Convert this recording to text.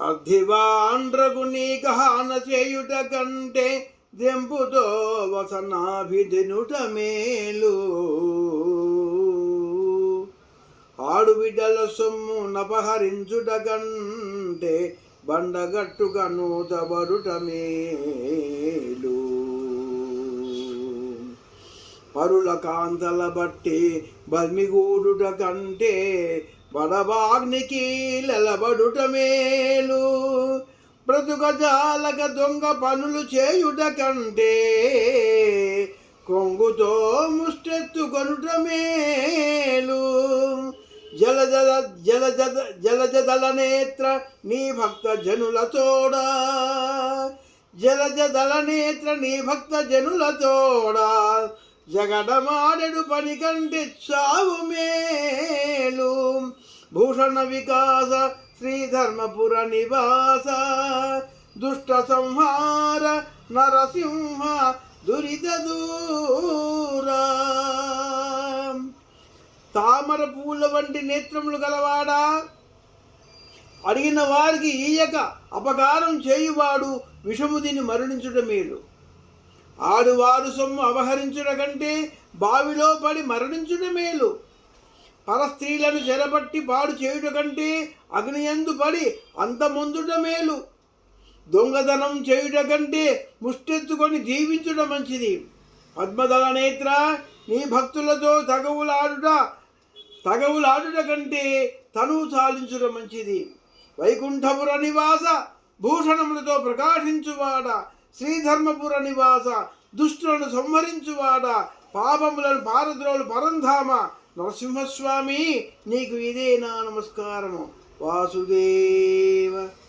అర్థివాండ్రకు నీ గహాన చేయుట కంటే దెంపుతో వసనాభిదినుట మేలు. ఆడుబిడ్డల సొమ్ము నపహరించుట కంటే బండగట్టుగా నూతబడుట మేలు. పరుల కాంతల బట్టి బల్మిగూడుట కంటే బడబాగ్నికి లెలబడుట మేలు. బ్రతుకజాలక దొంగ పనులు చేయుట కంటే కొంగుతో ముష్టెత్తుకొనుట మేలు. జలజదల నేత్ర నీ భక్త జనుల తోడా, జలజదల నేత్ర నీ భక్త జనుల తోడా, జగడమాడెడు పని కంటే చావు మేలు. భూషణ వికాస శ్రీధర్మపుర నివాస, దుష్ట సంహార నరసింహ దురిత దూరా. తామర పూల వంటి నేత్రములు గలవాడా, అడిగిన వారికి ఈయక అపకారం చేయువాడు విషము తిని మరణించుట మేలు. ఆడువారు సొమ్ము అపహరించుట కంటే బావిలో పడి మరణించుట మేలు. పరస్త్రీలను చెరబట్టి పాడు చేయుట కంటే అగ్నియందు పడి అంతమొందుట మేలు. దొంగతనం చేయుట కంటే ముష్టెత్తుకొని జీవించుట మంచిది. పద్మదళ నేత్ర నీ భక్తులతో తగవులాడుట కంటే తనువు చాలించుట మంచిది. వైకుంఠపుర నివాస భూషణములతో ప్రకాశించువాడ, శ్రీధర్మపుర నివాస దుష్టులను సంహరించువాడ, పాపములను పారద్రోలు పరంధామ నరసింహస్వామి నీకు ఇదే నా నమస్కారము. వాసుదేవ